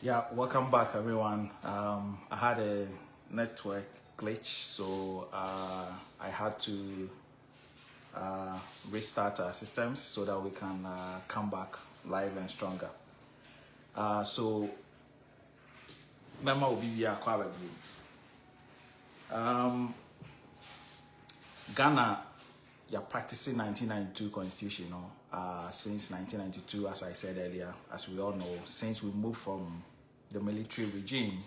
Yeah, welcome back, everyone. I had a network glitch, so I had to restart our systems so that we can come back live and stronger. So, Mama will be here quite a bit. Ghana, you're practicing 1992 constitution, since 1992, as I said earlier, as we all know, since we moved from the military regime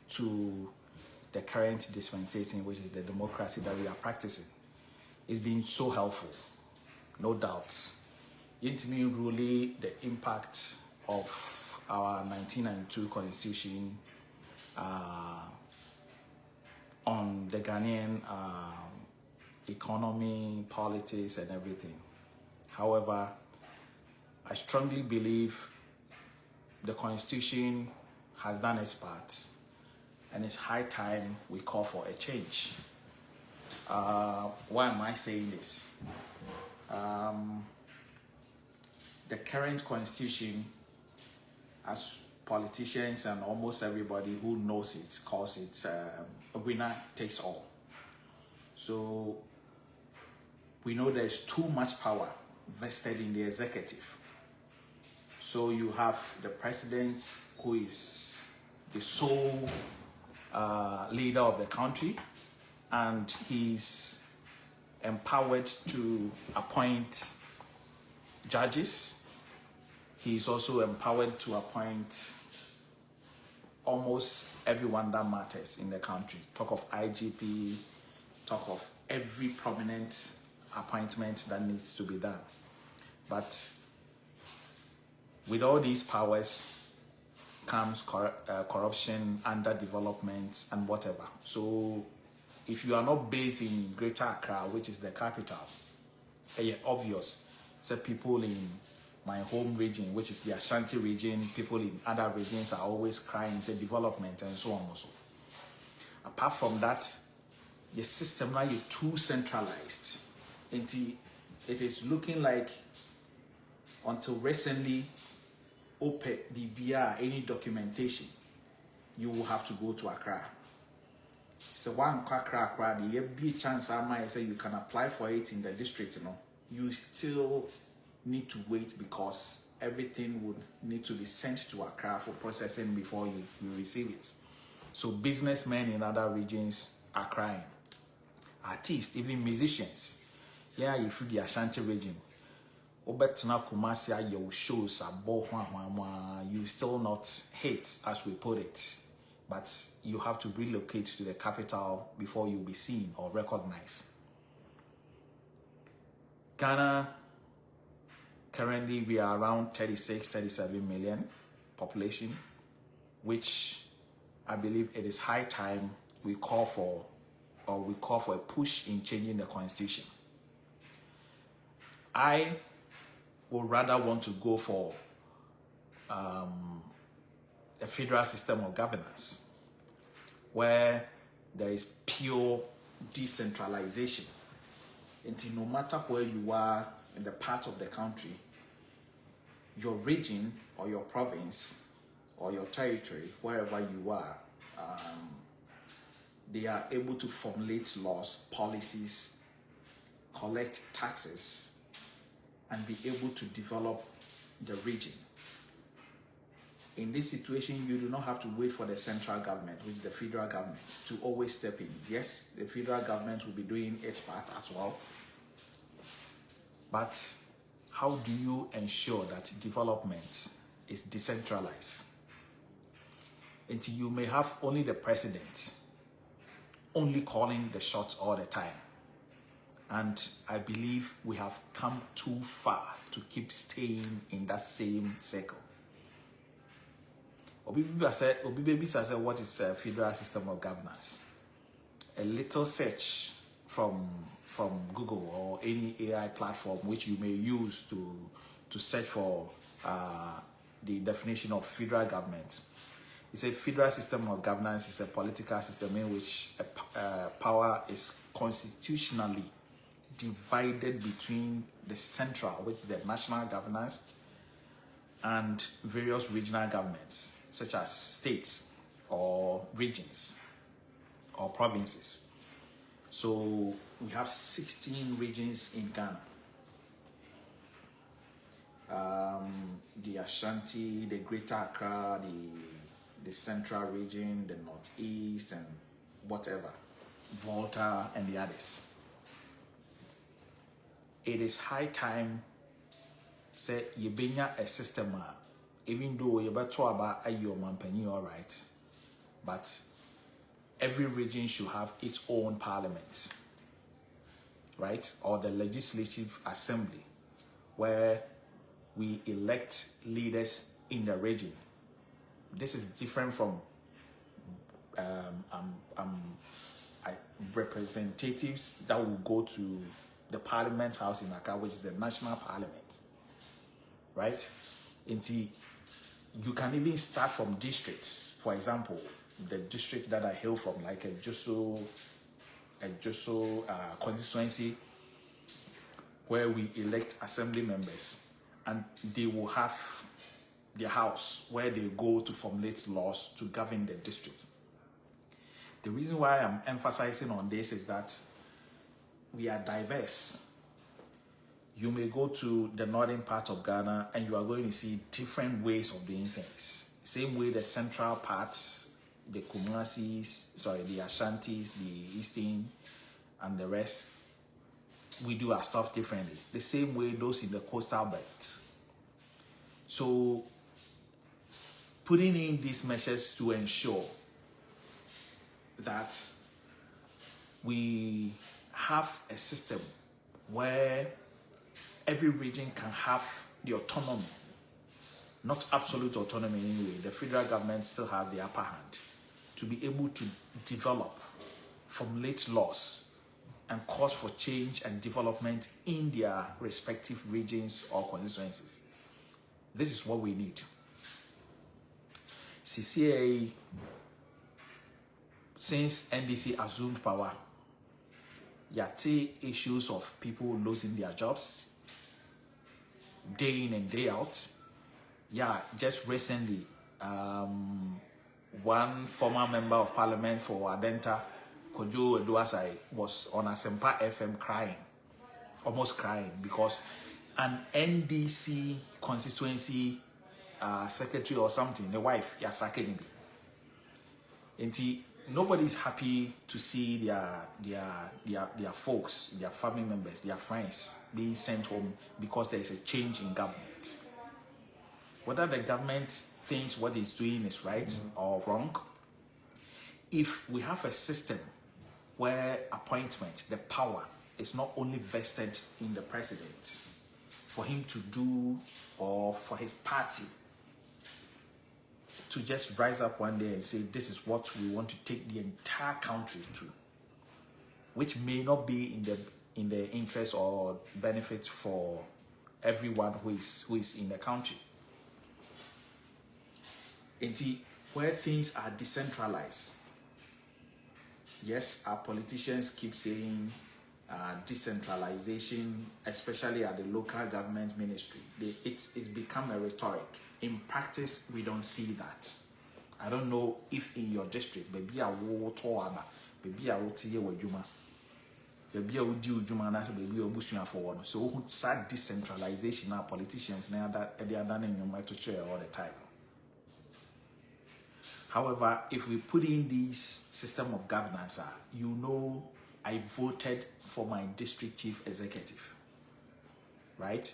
to the current dispensation, which is the democracy that we are practicing. It's been so helpful, no doubt. Yet me really the impact of our 1992 constitution on the Ghanaian economy, politics, and everything. However, I strongly believe the constitution has done its part, and it's high time we call for a change. Why am I saying this? The current constitution, as politicians and almost everybody who knows it, calls it a winner takes all. So we know there's too much power vested in the executive. So you have the president, who is the sole leader of the country, and he's empowered to appoint judges. He's also empowered to appoint almost everyone that matters in the country. Talk of IGP, talk of every prominent appointment that needs to be done. But with all these powers comes corruption, underdevelopment, and whatever. So if you are not based in Greater Accra, which is the capital, it's obvious. So people in my home region, which is the Ashanti region, people in other regions are always crying, say development and so on and so. Apart from that, the system now is too centralized. And it is looking like, until recently, OPEC, BBR, any documentation, you will have to go to Accra. So one Accra, the be chance I might say you can apply for it in the district, you still need to wait because everything would need to be sent to Accra for processing before you receive it. So businessmen in other regions are crying. Artists, even musicians. Yeah, if you the Ashanti region, you shows you still not hit, as we put it, but you have to relocate to the capital before you'll be seen or recognized. Ghana, currently we are around 36-37 million population, which I believe it is high time we call for a push in changing the constitution. I would rather want to go for a federal system of governance where there is pure decentralization. Until no matter where you are in the part of the country, your region or your province or your territory, wherever you are, they are able to formulate laws, policies, collect taxes, and be able to develop the region. In this situation, you do not have to wait for the central government, which is the federal government, to always step in. Yes, the federal government will be doing its part as well. But how do you ensure that development is decentralized? Until you may have only the president only calling the shots all the time. And I believe we have come too far to keep staying in that same circle. Obi Baby said, what is a federal system of governance? A little search from Google or any AI platform which you may use to search for the definition of federal government. It's a federal system of governance is a political system in which power is constitutionally divided between the central, which is the national governance, and various regional governments. such as states or regions or provinces. So we have 16 regions in Ghana. The Ashanti, the Greater Accra, the Central Region, the Northeast, and whatever, Volta, and the others. It is high time, say, you bring a system, even though you're better about a year man, all right, but every region should have its own parliament, right, or the legislative assembly, where we elect leaders in the region. This is different from representatives that will go to the Parliament House in Accra, which is the national parliament, right? Until you can even start from districts. For example, the district that I hail from, like a Joso constituency, where we elect assembly members, and they will have their house where they go to formulate laws to govern the district. The reason why I'm emphasizing on this is that we are diverse. You may go to the northern part of Ghana and you are going to see different ways of doing things. Same way the central part, the Kumasis, the Ashantis, the Eastern, and the rest, we do our stuff differently. The same way those in the coastal belt. So putting in these measures to ensure that we have a system where every region can have the autonomy, not absolute autonomy anyway. The federal government still have the upper hand to be able to develop, formulate laws, and cause for change and development in their respective regions or constituencies. This is what we need. CCA, since NDC assumed power, yate issues of people losing their jobs day in and day out. Yeah, just recently, one former member of parliament for Adenta, Kojo Eduasai, was on Asempa FM crying, almost crying, because an NDC constituency secretary or something, the wife, Yasake Nibi. Nobody's happy to see their folks, their family members, their friends being sent home because there is a change in government. Whether the government thinks what it's doing is right or wrong, if we have a system where appointment, the power, is not only vested in the president for him to do or for his party to just rise up one day and say, this is what we want to take the entire country to, which may not be in the interest or benefit for everyone who is in the country. And see, where things are decentralized, yes, our politicians keep saying decentralization, especially at the local government ministry. It's become a rhetoric. In practice, we don't see that. I don't know if in your district, maybe I will talk, maybe I will see you with Juma, maybe I will do Juma, and maybe I will boost you for one. So, who sad decentralization? Our politicians now that they are done in your to chair all the time. However, if we put in this system of governance, you know, I voted for my district chief executive, right?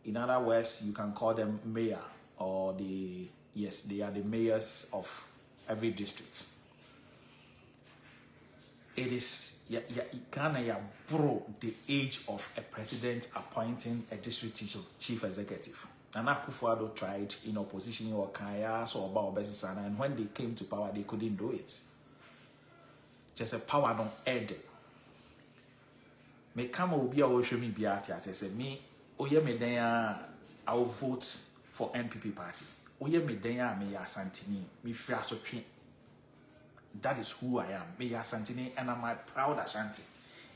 In other words, you can call them mayor, or they are the mayors of every district. It is kind of broke the age of a president appointing a district chief executive. Nana Akufo-Addo tried in opposition or Kaya or about Obesisana, and when they came to power, they couldn't do it. Just a power don't add. Me come will be a show me beati. I say me, oye me then I will vote for NPP party. Oye me then me ya Santini, me free so train. That is who I am. Me ya Santini, and I'm proud Ashanti.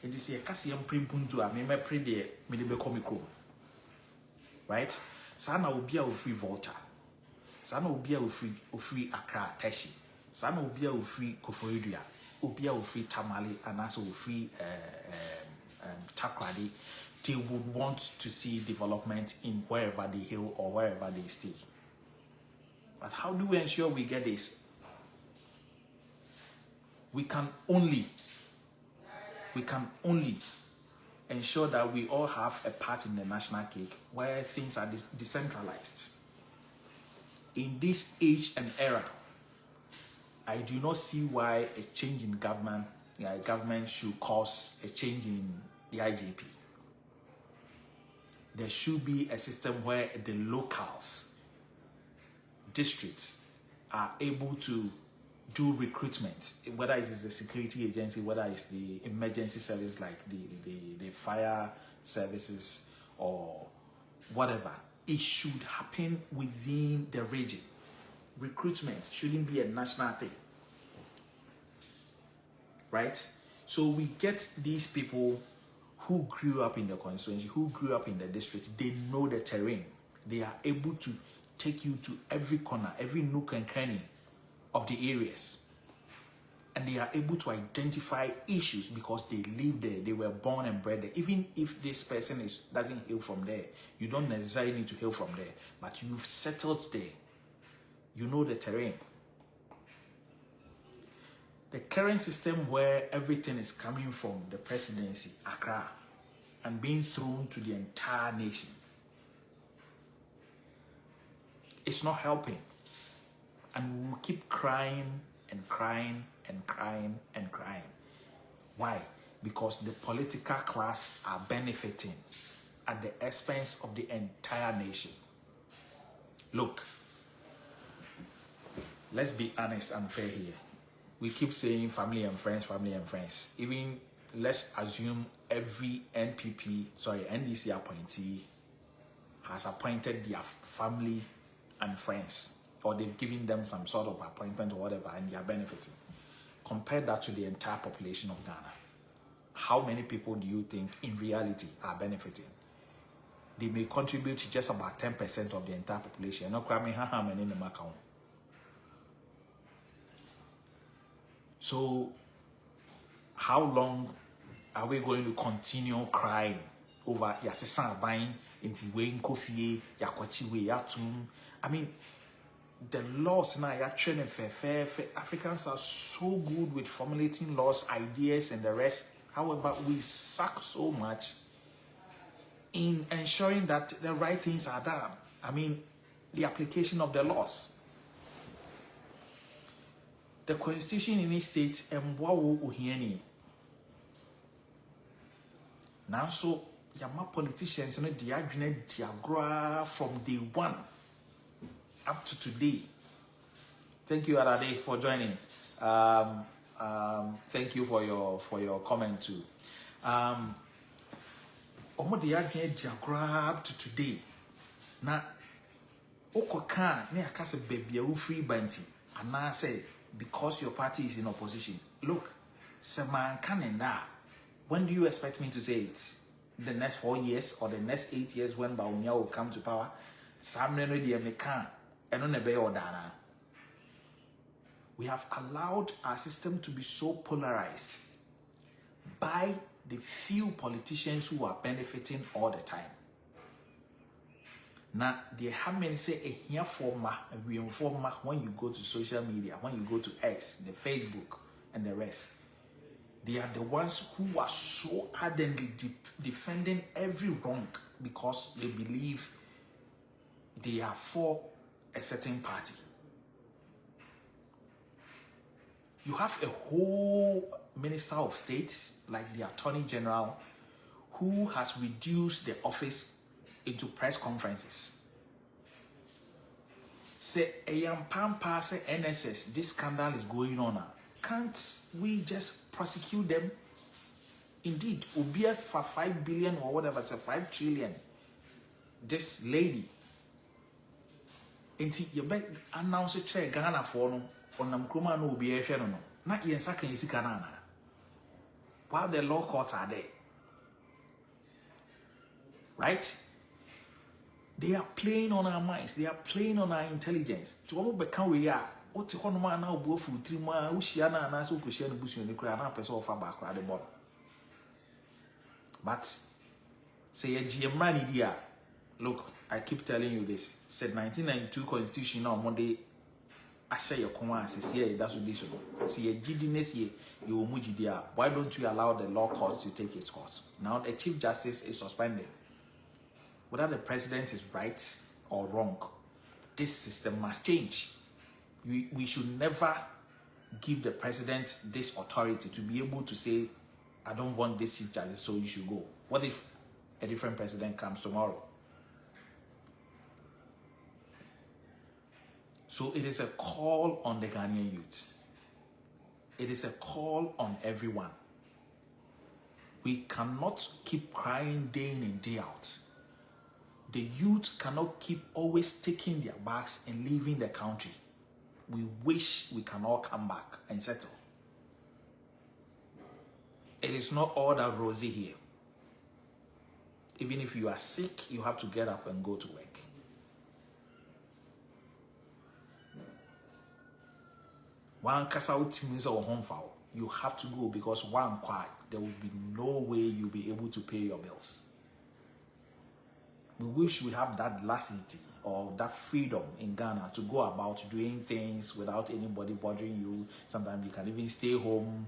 And this year, kasi prim puntu a me pray de me call me right? Sana will be a free voter. Sana ubia ufri Accra Teshi. Sana ubia ufri Koforidua. Ubia ufri Tamale and also ufri Takrady. They would want to see development in wherever they hail or wherever they stay. But how do we ensure we get this? We can only ensure that we all have a part in the national cake where things are decentralized. In this age and era, I do not see why a change in government should cause a change in the IGP. There should be a system where the locals, districts, are able to do recruitment, whether it is the security agency, whether it's the emergency service like the fire services or whatever. It should happen within the region. Recruitment shouldn't be a national thing. Right? So we get these people who grew up in the constituency, who grew up in the district. They know the terrain. They are able to take you to every corner, every nook and cranny of the areas. And they are able to identify issues because they live there, they were born and bred there. Even if this person doesn't hail from there, you don't necessarily need to hail from there, but you've settled there. You know the terrain. The current system where everything is coming from the presidency, Accra, and being thrown to the entire nation, it's not helping. And we will keep crying and crying and crying and crying. Why? Because the political class are benefiting at the expense of the entire nation. Look, let's be honest and fair here. We keep saying family and friends, family and friends. Even let's assume every NDC appointee has appointed their family and friends, or they've given them some sort of appointment or whatever, and they are benefiting. Compare that to the entire population of Ghana. How many people do you think in reality are benefiting? They may contribute to just about 10% of the entire population. So how long are we going to continue crying over Yasesa buying into Wayne Kofi, Yakwachiwe, Yatum? I mean, the laws now are training fair. Africans are so good with formulating laws, ideas, and the rest. However, we suck so much in ensuring that the right things are done. I mean, the application of the laws. The constitution in each state and wawu uhieni. Now so yama politicians you know diagra from day one up to today. Thank you, Alade, for joining. Thank you for your comment too. Omo diagra up to today. Na okoka ne akase baby a free banti and I say because your party is in opposition. Look, Seman Kanenda, when do you expect me to say it? The next 4 years or the next 8 years when Baunia will come to power? We have allowed our system to be so polarized by the few politicians who are benefiting all the time. Now, they have many say a here format, a reinformat when you go to social media, when you go to X, the Facebook, and the rest. They are the ones who are so ardently defending every wrong because they believe they are for a certain party. You have a whole Minister of State, like the Attorney General, who has reduced the office into press conferences. Say Pampa, say NSS, this scandal is going on. Can't we just prosecute them? Indeed, Ubia for 5 billion or whatever, say 5 trillion. This lady, you bet announce a chair Ghana for no on Namkruma no Ubia no. Not yen sakan yisi kanana. While the law courts are there. Right? They are playing on our minds. They are playing on our intelligence. To what become we are. What the one man now go for 3 months? Ushiana and so Kushian Bush in the crowd and person of back at the bottom. But say a GM idea. Look, I keep telling you this. Said 1992 Constitution on Monday. I share your commands. See, that's what this is. See, a GDNS here, you will move GDR. Why don't you allow the law court to take its course? Now, the Chief Justice is suspended. Whether the president is right or wrong, this system must change. We should never give the president this authority to be able to say, I don't want this Chief Justice, so you should go. What if a different president comes tomorrow? So it is a call on the Ghanaian youth. It is a call on everyone. We cannot keep crying day in and day out. The youth cannot keep always taking their bags and leaving the country. We wish we can all come back and settle. It is not all that rosy here. Even if you are sick, you have to get up and go to work. One kasa means our home foul. You have to go because one quiet. There will be no way you'll be able to pay your bills. We wish we have that laxity or that freedom in Ghana to go about doing things without anybody bothering you. Sometimes you can even stay home.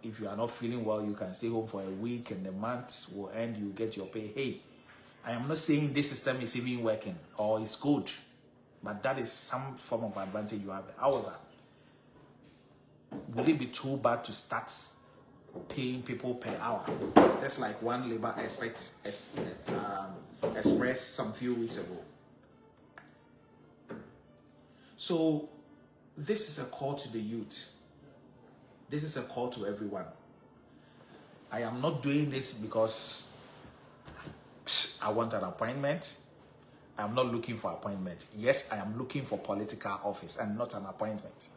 If you are not feeling well, you can stay home for a week and the month will end, you get your pay. Hey, I am not saying this system is even working or it's good, but that is some form of advantage you have. However, will it be too bad to start paying people per hour? That's like one labor expert expressed some few weeks ago. So this is a call to the youth. This is a call to everyone. I am not doing this because I want an appointment. I am not looking for appointment. Yes, I am looking for political office and not an appointment.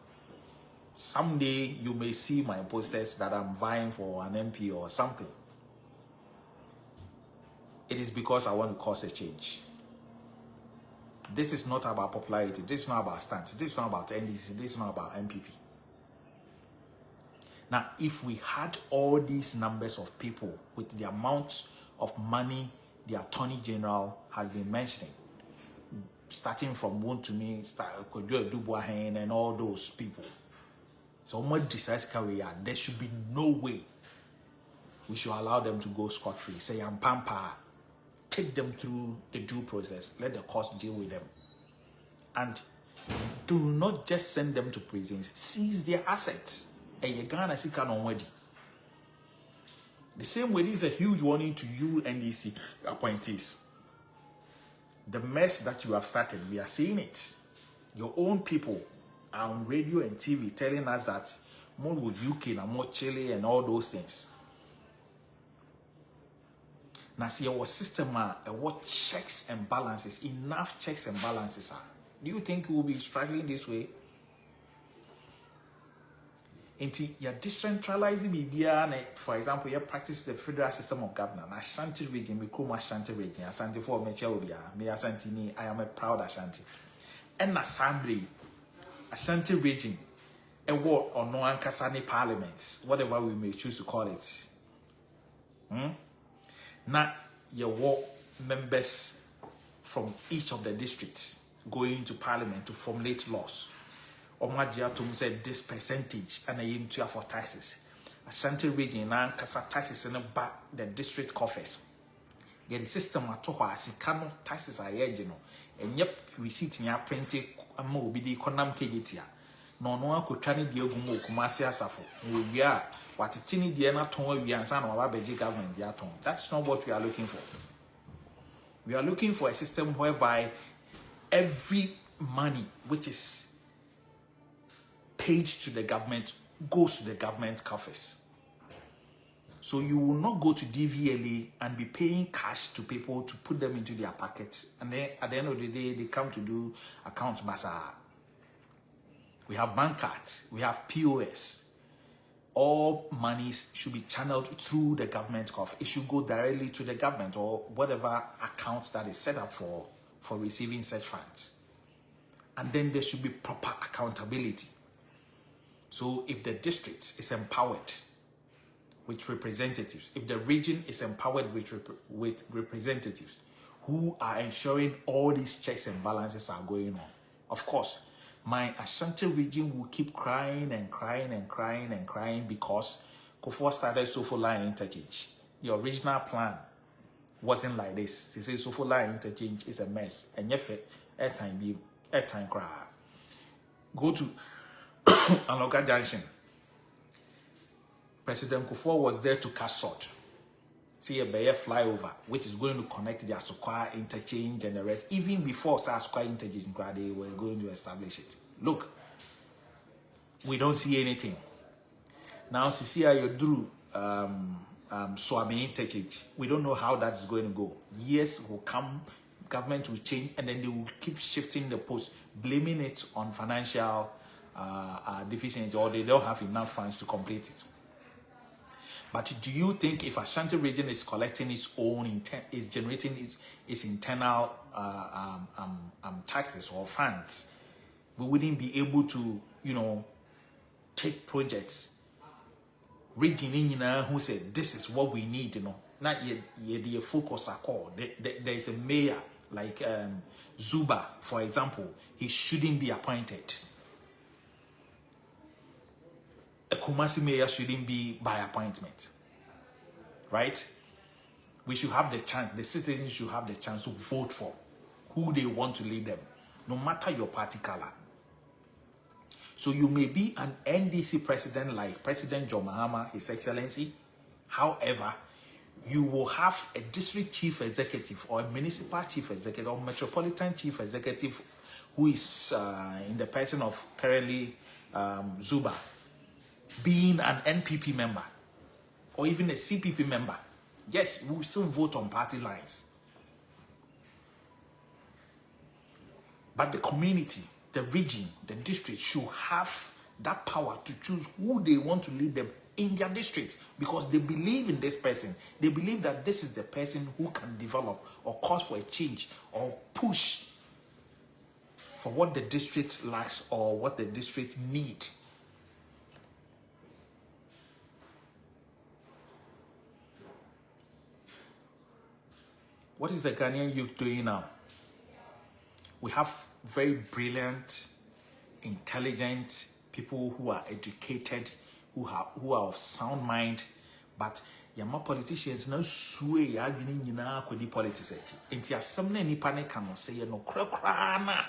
Someday you may see my posters that I'm vying for an MP or something. It is because I want to cause a change. This is not about popularity. This is not about stance. This is not about NDC. This is not about MPP. Now, if we had all these numbers of people with the amount of money the Attorney General has been mentioning, starting from Wontumi, Kojo Dubois and all those people, so much decides career, there should be no way we should allow them to go scot-free. Say, I'm pampa, take them through the due process, let the court deal with them. And do not just send them to prisons, seize their assets. And you're gonna see already. The same way, this is a huge warning to you NDC appointees. The mess that you have started, we are seeing it. Your own people are on radio and TV telling us that more with UK and more Chile and all those things. Now see our system what checks and balances, enough checks and balances are. Do you think we will be struggling this way? Until you're decentralizing BBR, for example, you practice the federal system of government. Ashanti region, we call Ashanti region. Ashanti for Mechawia, me Ashanti ni, I am a proud Ashanti. And Asambly, Ashanti region, a ward or no Ankasani parliaments, whatever we may choose to call it. Now, your ward members from each of the districts going to parliament to formulate laws. Omajiatum said this percentage and I aim to for taxes. Ashanti region and Kasa taxes in the district coffers. Get the system at Toha Sikano taxes are regional. And yep, receipt in your printed a mo be the Konam Kegitia. No one could carry the Ogumo Kumasia Safo. We are what a tiny Diana Ton we and San or Abaji government Diaton. That's not what we are looking for. We are looking for a system whereby every money which is paid to the government goes to the government coffers. So you will not go to DVLA and be paying cash to people to put them into their pockets. And then at the end of the day, they come to do account bazaar. We have bank cards, we have POS. all monies should be channeled through the government coffers. It should go directly to the government or whatever account that is set up for receiving such funds. And then there should be proper accountability. So if the district is empowered with representatives, if the region is empowered with representatives who are ensuring all these checks and balances are going on, of course, my Ashanti region will keep crying and crying and crying and crying because Kufuor started Sofola interchange. The original plan wasn't like this. They say Sofola interchange is a mess. And yet, airtime cry. Go to Anoka Junction. President Kufuor was there to cast salt. See a Bayer flyover, which is going to connect the Asokwa interchange and the rest. Even before Asokwa interchange, they were going to establish it. Look, we don't see anything. Now, Sisia Yodru, Swami interchange, we don't know how that is going to go. Years will come, government will change, and then they will keep shifting the post, blaming it on financial deficiency, or they don't have enough funds to complete it. But do you think if Ashanti region is collecting its own, is generating its internal taxes or funds, we wouldn't be able to, take projects? Region who said this is what we need, Not yet focus are called. There is a mayor like Zuba, for example. He shouldn't be appointed. A Kumasi mayor shouldn't be by appointment, right? We should have the chance, the citizens should have the chance to vote for who they want to lead them, no matter your party color. So you may be an NDC president like President John Mahama, His Excellency. However, you will have a district chief executive or a municipal chief executive or metropolitan chief executive who is in the person of currently Zuba, being an NPP member or even a CPP member. Yes, we will still vote on party lines. But the community, the region, the district should have that power to choose who they want to lead them in their district, because they believe in this person. They believe that this is the person who can develop or cause for a change or push for what the district lacks or what the district need. What is the Ghanaian youth doing now? We have very brilliant, intelligent people who are educated, who are of sound mind, but yama politicians no sway ya adwene nyina kwadi politics echi. Enti asem na nipa ne ka no say no kra na.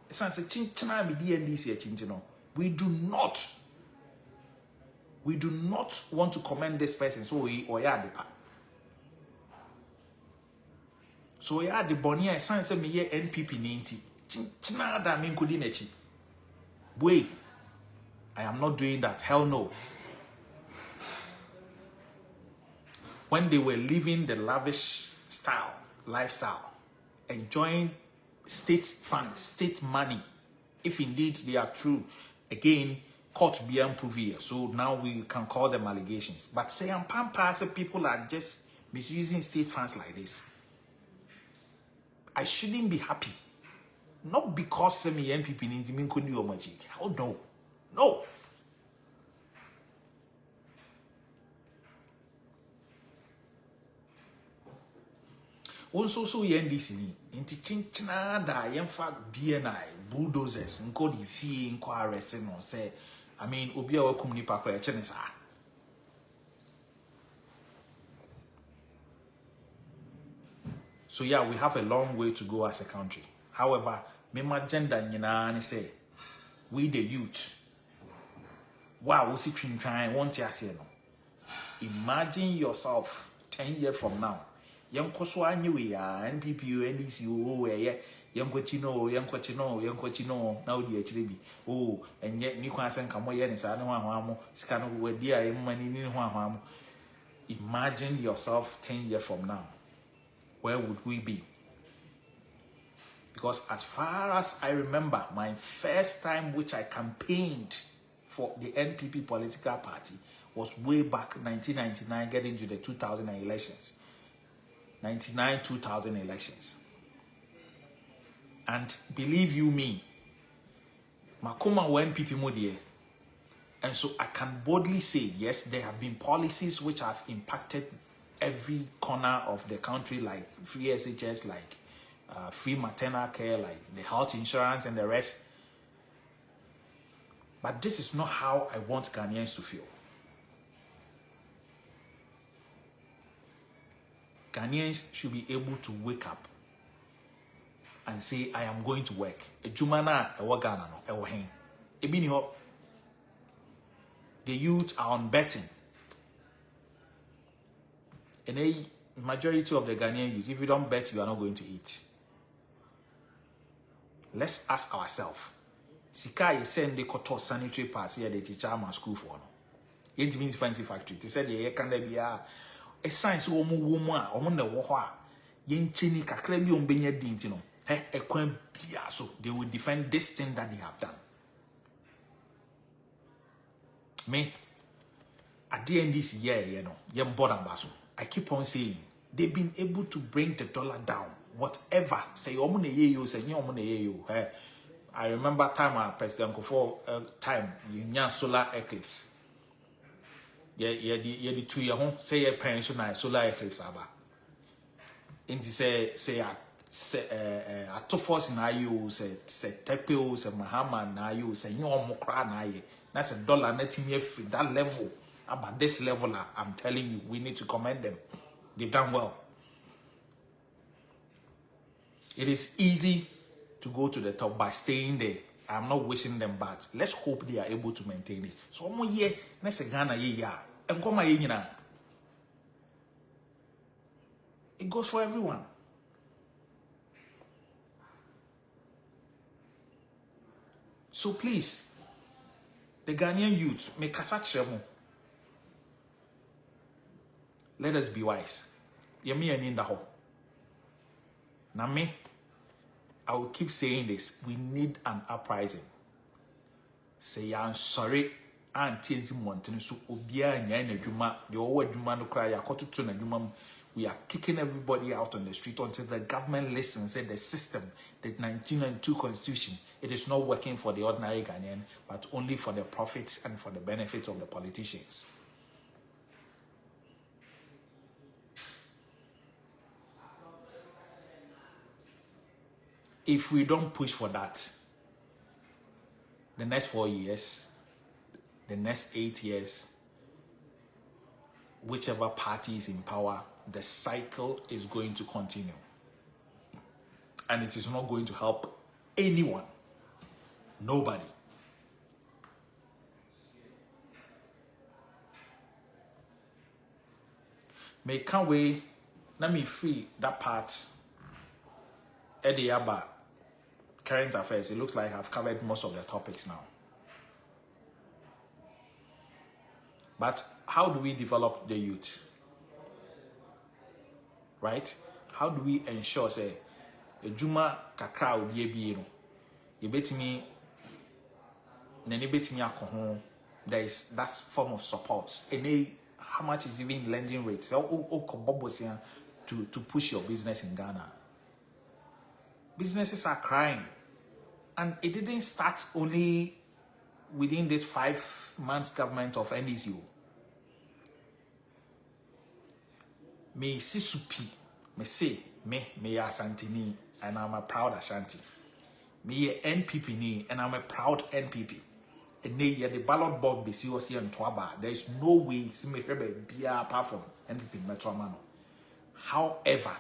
Esan se chinchina me DNDC echi no. We do not want to commend this person so we oya depa. So ya de boni a san se me ye NPP ninti chinchina da me nkodi na chi. Boy, I am not doing that. Hell no. When they were living the lavish lifestyle, enjoying state funds, state money, if indeed they are true, again, court beyond prove here. So now we can call them allegations. But say I'm pampas, people are just misusing state funds like this. I shouldn't be happy. Not because some NPP need to mean could do magic. Hell no. No. Also, so NDC inti chinchina da yemfa BNI bulldozers nko di fie nko arrest no say I mean obi a wakum nipa kra e chene sa. So yeah, we have a long way to go as a country. However, me agenda nyina ni say we the youth, wow, we see trying want to say no. Imagine yourself 10 years from now. Young Koso anyway, NPP, NDC, young Cochino, now the HDB. Oh, and yet Nico and Kamoyan is Anwamo, Scano, where dear money in Wam. Imagine yourself 10 years from now. Where would we be? Because as far as I remember, my first time which I campaigned for the NPP political party was way back 1999, getting to the 2000 elections. 99, 2000 elections. And believe you me, Makoma went NPP Modiye. And so I can boldly say, yes, there have been policies which have impacted every corner of the country, like free SHS, like free maternal care, like the health insurance and the rest. But this is not how I want Ghanaians to feel. Ghanaians should be able to wake up and say, I am going to work. Ejumana ewa Ghana no, ewa hen. Ebi ni ho. The youth are on betting. And the majority of the Ghanaian youth, if you don't bet, you are not going to eat. Let's ask ourselves. Sika is send the koto sanitary parts here the Chichama school for no. It means fancy factory. They said ye can there be a science woman or the war. Yen chini kakrebi on benya dintino. He a quen so they will defend this thing that they have done. Me, at the end this year, you know, I keep on saying they've been able to bring the dollar down. Whatever, say you say you. I remember time President Kofo time you solar eclipse. Yeah, the 2 year home say a pension solar eclipse aba. And say a to force na you say Tepeo say Mahama na you say you mokra na ye. That's $1 netting me that level. About this level, I'm telling you, we need to commend them. They've done well. It is easy to go to the top by staying there. I'm not wishing them bad. Let's hope they are able to maintain it. So one year, next Ghana year, and come it goes for everyone. So please, the Ghanaian youth, make a let us be wise. Yemi and in the hole. Now me, I will keep saying this. We need an uprising. Say I'm sorry. Auntie Mountain so obia and Juma, the old Juma no cry, we are kicking everybody out on the street until the government listens and the system, the 1992 constitution, it is not working for the ordinary Ghanaian, but only for the profits and for the benefits of the politicians. If we don't push for that, the next 4 years, the next 8 years, whichever party is in power, the cycle is going to continue. And it is not going to help anyone. Nobody. May can't wait. Let me free that part. Eddie Abba, current affairs. It looks like I've covered most of the topics now. But how do we develop the youth? Right? How do we ensure, say, a Juma kakra ubi no? You bet me, nene bet me alcohol. There is that form of support. And how much is even lending rates? To push your business in Ghana. Businesses are crying. And it didn't start only within this 5 months government of NDCU. Me sisupi, me say, me Asantini, and I'm a proud Ashanti. Me NPP ni, and I'm a proud NPP. And the ballot box be seriously on Twaba. There is no way see me be apart from NPP Metromano. However,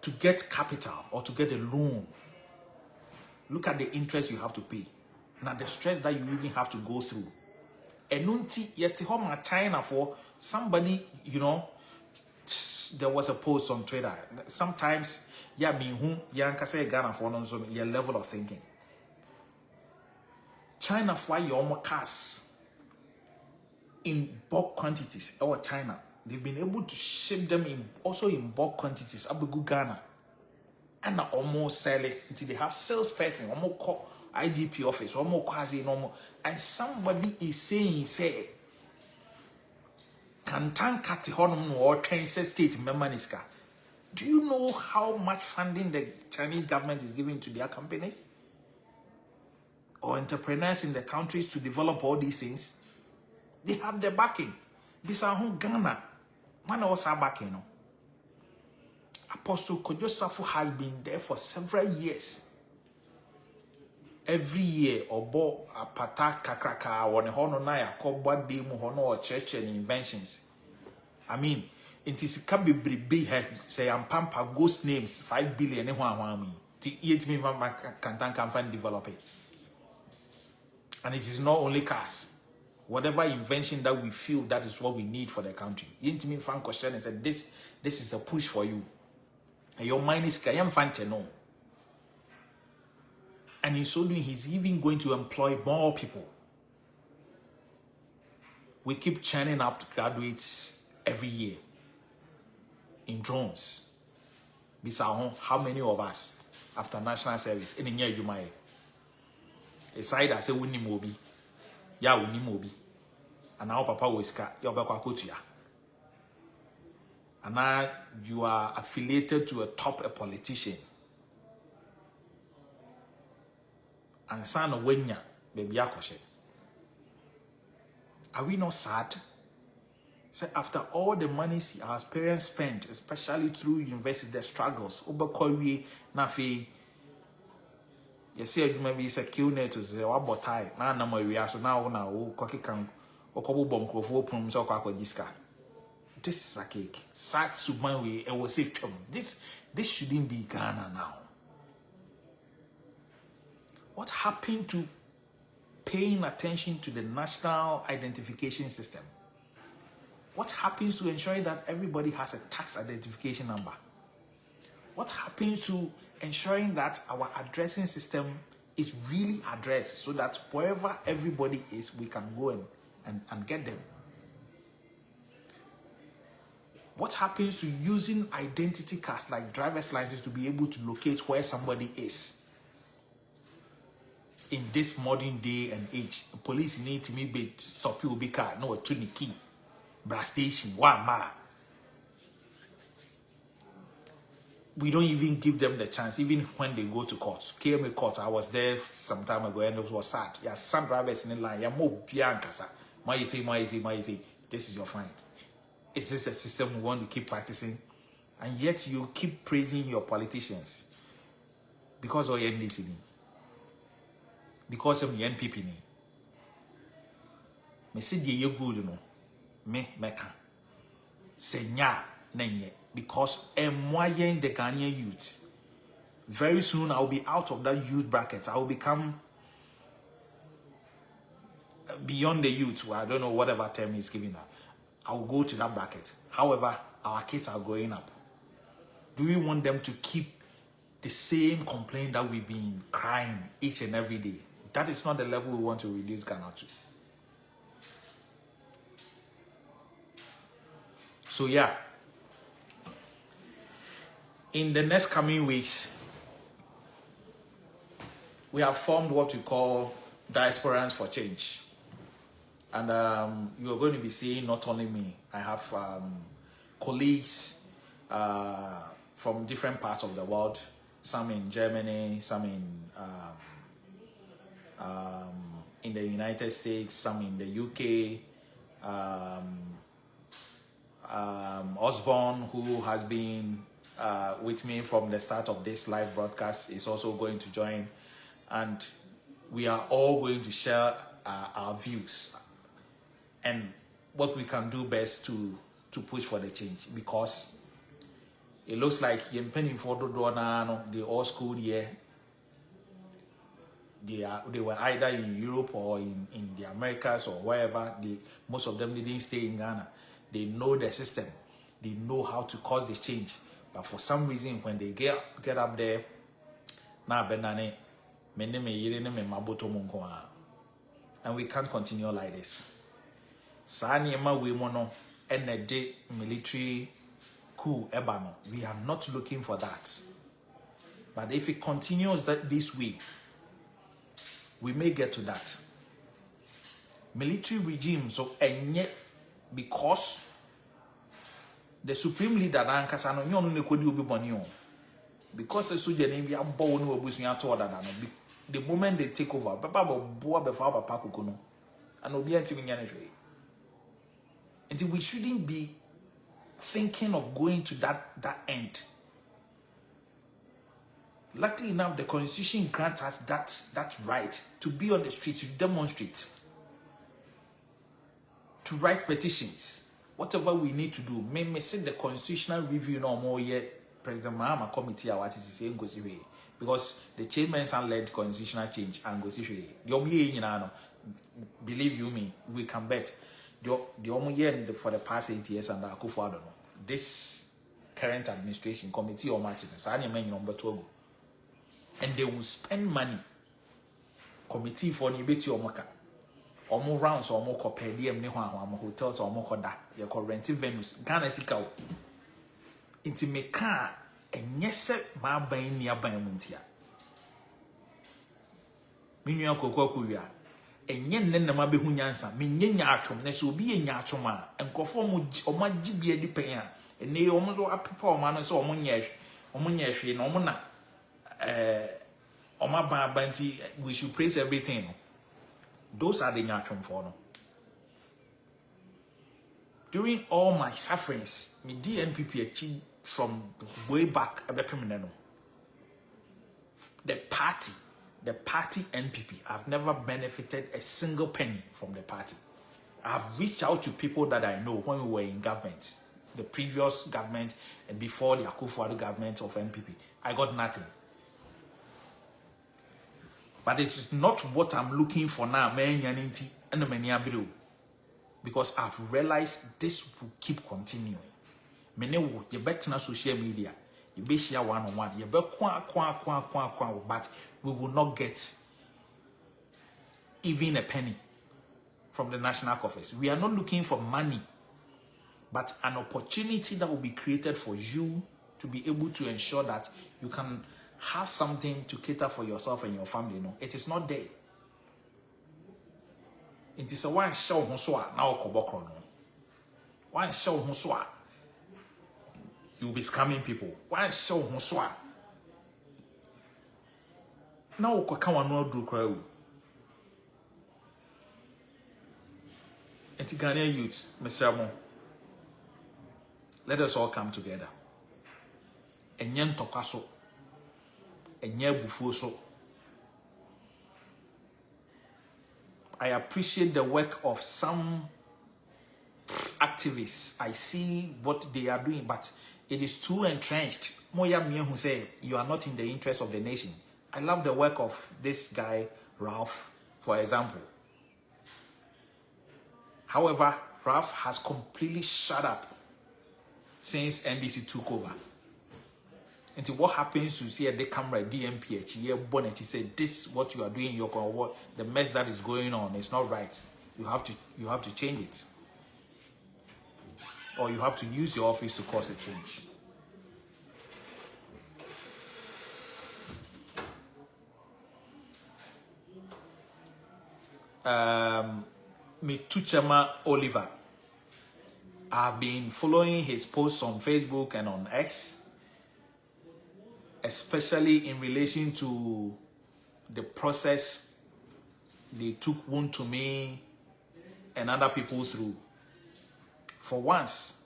to get capital or to get a loan, look at the interest you have to pay. Now the stress that you even have to go through. Enunti yet home China for somebody, you know, there was a post on Twitter. Sometimes, yeah, me who yanka say Ghana for no so your level of thinking. China for your cars in bulk quantities or China. They've been able to ship them in bulk quantities. Abugu Ghana. And almost sell it until they have salesperson. Almost call IGP office, one more quasi normal, and somebody is saying, say, Kantan Kati Honum or Kansas State Memaniska. Do you know how much funding the Chinese government is giving to their companies or entrepreneurs in the countries to develop all these things? They have the backing. This is who Ghana. Man also backing. No? Apostle Kojo Safo has been there for several years. Every year, obo apata kakraka wone hono na yakoba de mu hono or church and inventions. I mean, it is be say am pampa ghost names 5 billion me. Ti yet me can find develop it. And it is not only cars. Whatever invention that we feel that is what we need for the country. Yet me fan question and said this is a push for you. And your mind is kayam fanche no. And in so doing, he's even going to employ more people. We keep churning up graduates every year in drones. Bisahon, how many of us after national service in a year you might? Aside, I say, winning mobi. Ya winning mobi. And now Papa Wiska, you're back to ya. And now you are affiliated to a top politician. And son of Wenya, baby Akoshe. Are we not sad? So after all the money our parents spent, especially through university, the struggles, Oberkowie, Nafi, you see, maybe it's a kill net to say, what about time? Now, no more we are so now, cocky can, or couple bomb crop, so Diska. This is a cake. Sad Subanwe, I was say, this shouldn't be Ghana now. What happened to paying attention to the national identification system? What happens to ensuring that everybody has a tax identification number? What happens to ensuring that our addressing system is really addressed so that wherever everybody is, we can go and get them? What happens to using identity cards like driver's license to be able to locate where somebody is? In this modern day and age, the police need to maybe stop you be car, no to the key, brass station, one ma. We don't even give them the chance, even when they go to court. KMA court, I was there some time ago and it was sad. Yeah, some drivers in the line, yeah, more bianca. My you say, this is your fine. Is this a system we want to keep practicing? And yet you keep praising your politicians because of your NDC. Because of the NPP ni. Me see the you good no. Me can. Senya nenye. Because moyen the Ghanaian youth. Very soon I will be out of that youth bracket. I will become beyond the youth. Well, I don't know whatever term is given that. I will go to that bracket. However, our kids are growing up. Do we want them to keep the same complaint that we've been crying each and every day? That is not the level we want to reduce Ghana to. So yeah, in the next coming weeks, we have formed what we call Diasporans for Change. And you are going to be seeing not only me, I have colleagues from different parts of the world, some in Germany, some in the United States, some in the UK. Osborne, who has been with me from the start of this live broadcast, is also going to join, and we are all going to share our views and what we can do best to push for the change, because it looks like they all schooled here. They were either in Europe or in the Americas or wherever. Most of them didn't stay in Ghana. They know the system. They know how to cause the change. But for some reason, when they get up there, and we can't continue like this. Military coup, we are not looking for that. But if it continues this way, We may get to that. Military regime, so and yet because the supreme leader Ankasa no nyon no kodi obi boni o. Because the soldier name be abo no obusunya to order no. The moment they take over, papa bo be fa papa koko no. And obi antimi nya ne hwe. Until we shouldn't be thinking of going to that end. Luckily enough, the Constitution grants us that right to be on the street, to demonstrate, to write petitions, whatever we need to do. May say the constitutional review no more yet. President Mahama committee what is saying goes away because the chairman led constitutional change and goes away. Believe you me, we can bet. The only year for the past 8 years under Akufo-Addo, this current administration committee or Martinez, number 12. And they will spend money. Committee for Nibeti or Maka. Or more rounds or more per diem, hotels or more koda. You call renting venues. Ghana Sikao. Into me car and yes, my buying nearby Muntia. Minya Kokokuya. And yen then the Mabe Hunyansa, Minya Atom, Nesu be a Yachoma, and conform or my GBA depaya. And they almost were up for manners or Munyash, or Munyash, no Mona. Banti, we should praise everything. Those are the Nyatrum for no. During all my sufferings, me DNPP achieved from way back at the permanent. The party NPP, I've never benefited a single penny from the party. I've reached out to people that I know when we were in government, the previous government and before the Akufo-Addo government of NPP. I got nothing. But it's not what I'm looking for now, because I've realized this will keep continuing. You bet on social media, you be share one-on-one, you bet but we will not get even a penny from the national coffers. We are not looking for money, but an opportunity that will be created for you to be able to ensure that you can have something to cater for yourself and your family. No, it is not there. It is a one show honswa now kobokro no. One show honswa. You will be scamming people. One show honswa. Now kokawa no do crowd. And Ghanaian youth, Mr. Mo, let us all come together. And yen tokaso. I appreciate the work of some activists. I see what they are doing, but it is too entrenched. Moya Mien who say you are not in the interest of the nation. I love the work of this guy, Ralph, for example. However, Ralph has completely shut up since NDC took over. And what happens to see the camera DMPH here bonnet, he said this what you are doing, what the mess that is going on is not right. You have to change it. Or you have to use your office to cause a change. Mituchama Oliver. I've been following his posts on Facebook and on X, especially in relation to the process they took Wontumi and other people through. For once,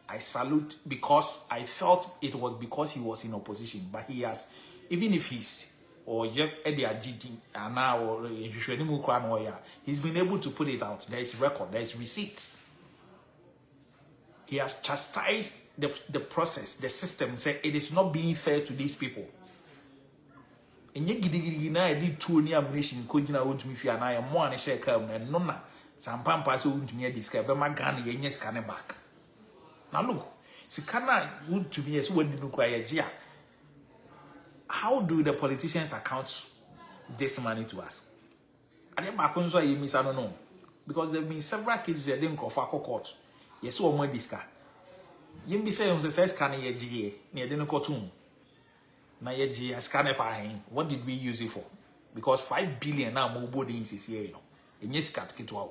I salute, because I felt it was because he was in opposition, but he has, even if he's or he's been able to put it out. There is record, there is receipt. He has chastised the process, the system, say it is not being fair to these people. And yet, I did 2 near ammunition, Kojina won't me fear, and I am more and a share come and nona. Some pampas won't me describe, but my gun, yes, can back. Now look, Sikana would to me as well look like a. How do the politicians account this money to us? I don't know. Because there have been several cases that didn't go for court. Yes, or more disca. You be saying the says can ye GA near the cartoon. Now ye GA scan. What did we use it for? because 5 billion now mo body is here, you know. And yes, cat kit wow.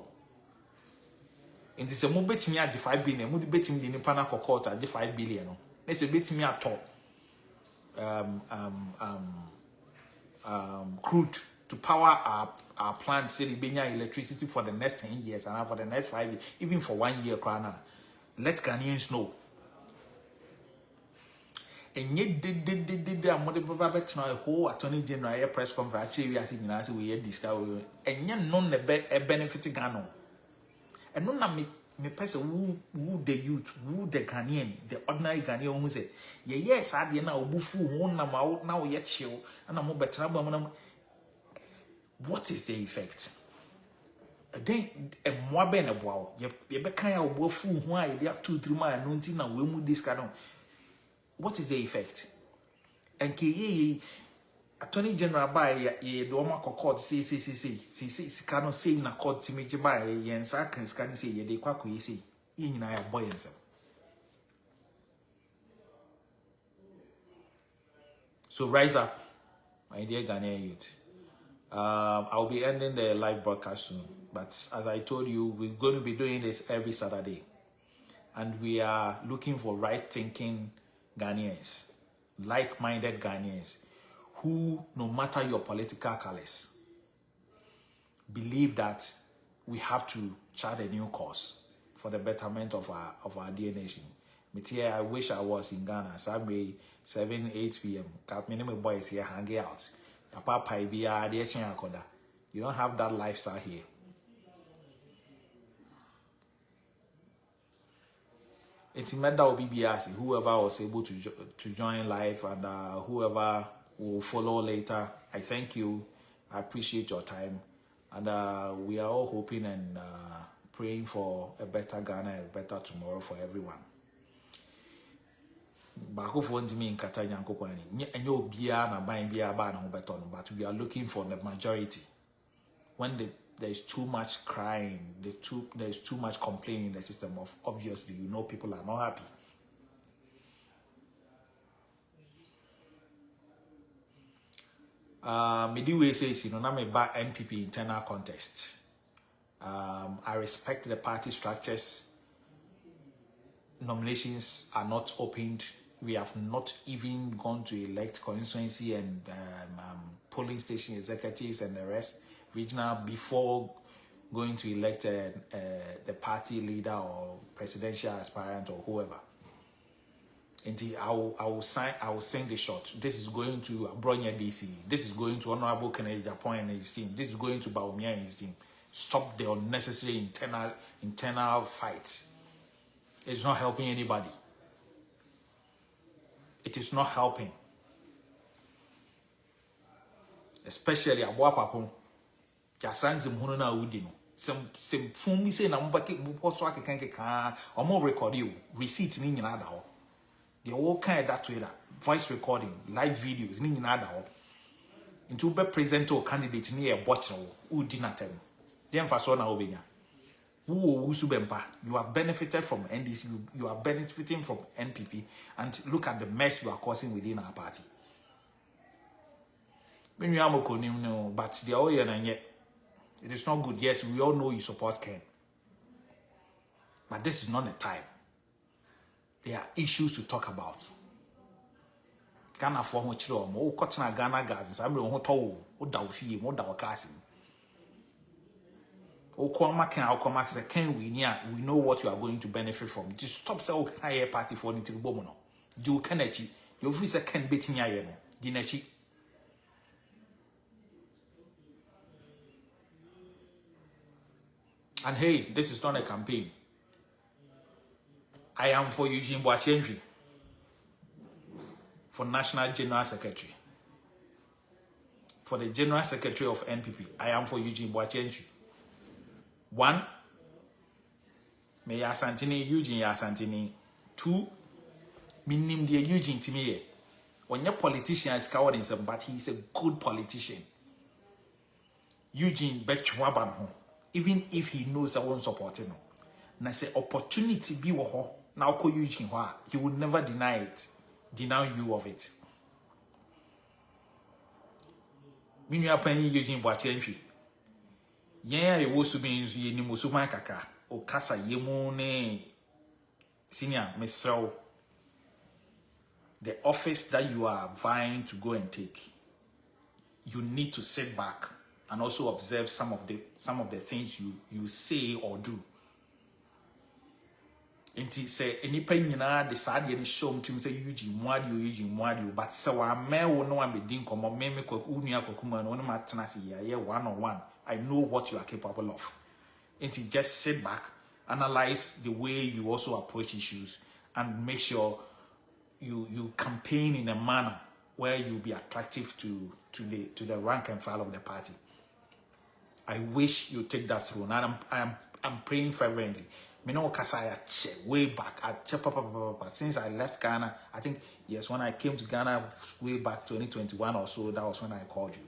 And this a mo bet me at the 5 billion, mo bet me the Pana court at the 5 billion. No, let's bet me at top crude to power our plant, say electricity for the next 10 years and for the next 5 years, even for 1 year. Let Ghanaians know. And yet, did I'm what the whole attorney general press conference. Actually, we are seeing we had discovered, and yet none a benefit Ghana. And none me person who the youth, who the Ghanaian, the ordinary Ghanaian who say, yes, I did now bufu one now yet chill, and I'm better. What is the effect? Then a mwabe na bow, ye be kind of bufu why they are 2-3 months, no tina we move this canon. What is the effect? And ki Attorney General by ye do ma court say cannot say na court to me by ye and seconds can say ye de kwaku ye say in na boy and so rise up, my dear Ghanaian youth. I'll be ending the live broadcast soon, but as I told you, we're going to be doing this every Saturday, and we are looking for right-thinking Ghanaians, like-minded Ghanaians, who, no matter your political colors, believe that we have to chart a new course for the betterment of our dear nation. I wish I was in Ghana. Saturday, 7-8 p.m. Minimum boys here hanging out. You don't have that lifestyle here. It's meant that will be BRC. Whoever was able to join live and whoever will follow later, I thank you. I appreciate your time. And we are all hoping and praying for a better Ghana, a better tomorrow for everyone. But we are looking for the majority. When there is too much crying, there is too much complaining in the system, obviously, you know, people are not happy. Mediway says, you know, I'm about NPP internal contest. I respect the party structures. Nominations are not opened. We have not even gone to elect constituency and polling station executives and the rest, regional, before going to elect the party leader or presidential aspirant or whoever. Until I will sing the shot. This is going to Abronya DC. This is going to Honorable Kennedy Japan and his team. This is going to Bawumia and his team. Stop the unnecessary internal fights. It's not helping anybody. It is not helping. Especially Abua Papon. Jasanzi Munona Udino. Some phone me say na mbaki buposo akekanke or more record you receipt ni nyina da ho. The all kind that way that voice recording, live videos ni nyina da ho. Into be present or candidate ni e botcher who dinatem. Dem fa so na obenya. You are benefited from NDC, you are benefiting from NPP, and look at the mess you are causing within our party. But they are all it is not good. Yes, we all know you support Ken. But this is not the time. There are issues to talk about. Ghana for much more, Ghana gas, I'm going to we know what you are going to benefit from. Just stop saying higher party for anything bomono. Do Kennedy, your visa can beat in Yayano, Dinechi. And hey, this is not a campaign. I am for Eugene Boachenji for National General Secretary. For the General Secretary of NPP, I am for Eugene Boachenji. 1, me ya Santini, Eugene ya Santini. 2, minim de Eugene to me. When your politician is cowarding some, but he is a good politician. Eugene bet Wabanho, even if he knows I won't support him. Na say opportunity be wo now call Eugene he would never deny you of it. me nua pan Eugene Boakye Antwi yen a wo su bi nso ye ni mo su man kakra o kasa yemu ne senior mesrel the office that you are vying to go and take, you need to sit back and also observe some of the things you say or do. Inti say enipa nyina de saade ne show mtum say Eugene Mwadio but say wa me wo no am bedin komo me unu akokuma no ma tena se ya one on one. I know what you are capable of. Inti just sit back, analyze the way you also approach issues and make sure you campaign in a manner where you'll be attractive to the rank and file of the party. I wish you take that through. And I'm praying fervently. Me know Kasaya way back at since I left Ghana. I think yes, when I came to Ghana way back 2021 or so, that was when I called you.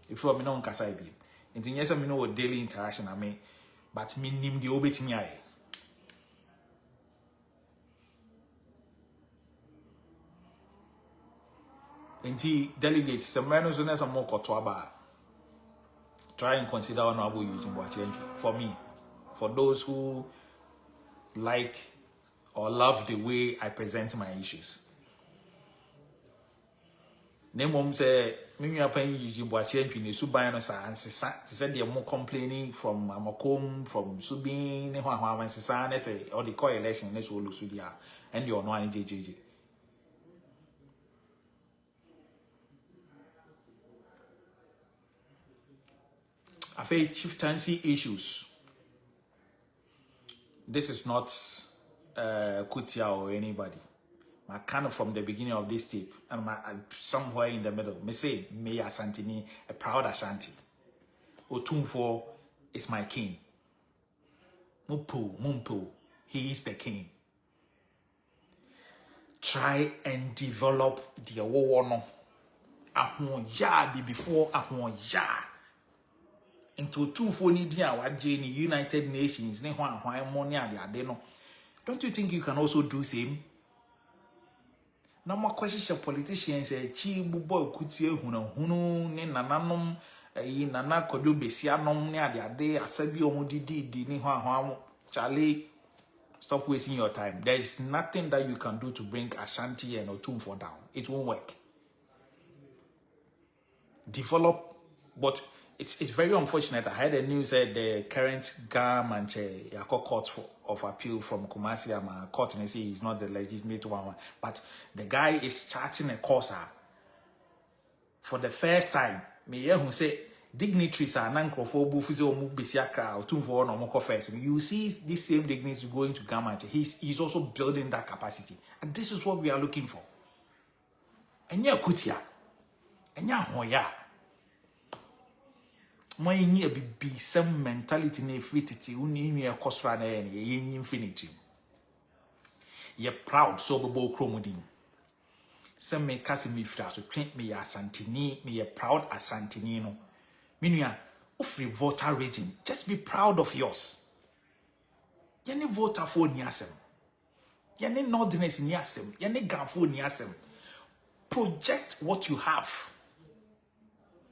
If you me know Kasaya be. And yes, I know what daily interaction I mean, but me nim the obet me aye. Inti delegates, some men who some more kotwaba. Try and consider Honorable Eugene Boakye Antwi. For me, for those who like or love the way I present my issues. Nemom say, me pan Eugene Boakye Antwi ne suban no sa ansesa. Say they more complaining from Amakom, from Subin, ne hwa ansesa ne say or the co-election ne so lusu dia and you no ani JJJ. I feel chieftaincy issues. This is not Kutia or anybody. I kind of from the beginning of this tape, and I'm somewhere in the middle. Me say, me Asantini, a proud Ashanti. Otumfo is my king. Mumpo, he is the king. Try and develop the Owono. Ahon ya be before ahon ya. Into two phony dia waje ni United Nations ne hwan money ade no. Don't you think you can also do same? Na mo kwahye politicians chi bubo ekutie hunu ne nananom nana kodo besianom ne ade asabi omudidi ni hwan Charlie, stop wasting your time. There is nothing that you can do to bring Ashanti and Otumfo down. It won't work. Develop, but it's very unfortunate. I heard the news that the current government court of appeal from Kumasi court and say he's not the legitimate one, but the guy is charting a course for the first time. Me who say dignitaries are non-crofo first. You see this same dignitary going to government. He's also building that capacity, and this is what we are looking for. Enya kutia, enya hoya. My near be some mentality ne fitity uni kosra na ye infinity. Ye proud so bobo chromodine. Some me kasi me fra to train me asantini, me ye proud asantini no. Minua ufri voter region. Just be proud of yours. Yene voter for niasem. Yene northerners niasem. Yene gamfo niasem. Project what you have.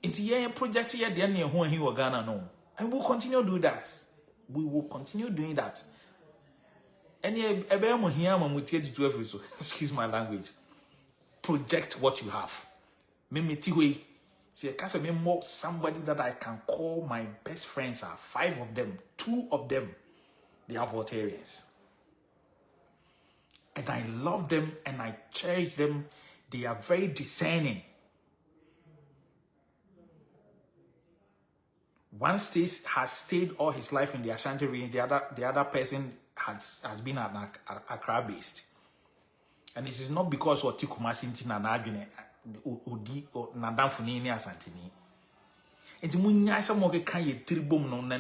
It's a project here, the end who he will Ghana no. And we'll continue to do that. We will continue doing that. And excuse my language. Project what you have. Somebody that I can call my best friends are 5 of them, 2 of them, they are Voltarians. And I love them and I cherish them. They are very discerning. One has stayed all his life in the Ashanti region. The other person has been an Accra based, and this is not because of Kumasi na Nagine Udi or Nadamfuni ni Asantini. It's munya some of the kind of tribum no na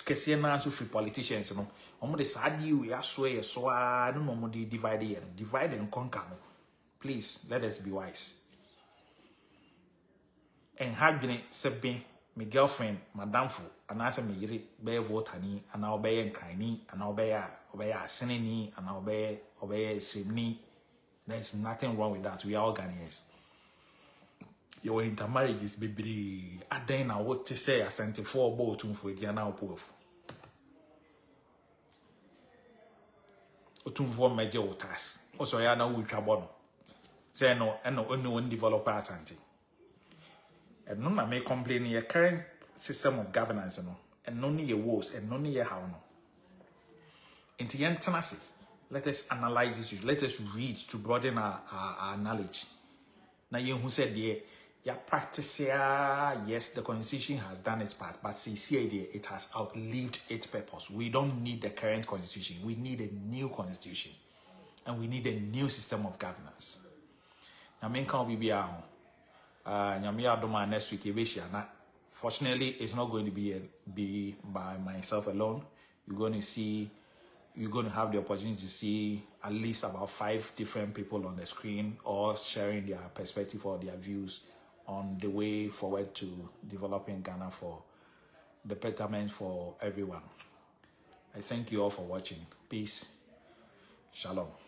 kese na so free politicians no. Omo de sadi we aswe so I don't know divide and conquer. Please let us be wise. And have been sebe. My girlfriend, Madame Fu, and answer me, bear votani, and I'll bear and kaini, and I'll bear sinini, and I'll bear simni. There's nothing wrong with that. We are all Ghanaians. Your intermarriages be aden na what to say asante for about for Diana Opofu. Otumfo meje otas. Also ya na wutwa bono. Say no only one developer asante. And no na me complain your current system of governance no. And no ni your woes and no ni your how no. Into yen tenacity. Let us analyze issues. Let us read to broaden our knowledge. Now you who said yeah, practice yes, the constitution has done its part, but sincerely it has outlived its purpose. We don't need the current constitution. We need a new constitution. And we need a new system of governance. Now main can be next week. Fortunately, it's not going to be by myself alone. You're going to have the opportunity to see at least about 5 different people on the screen, all sharing their perspective or their views on the way forward to developing Ghana for the betterment for everyone. I thank you all for watching. Peace. Shalom.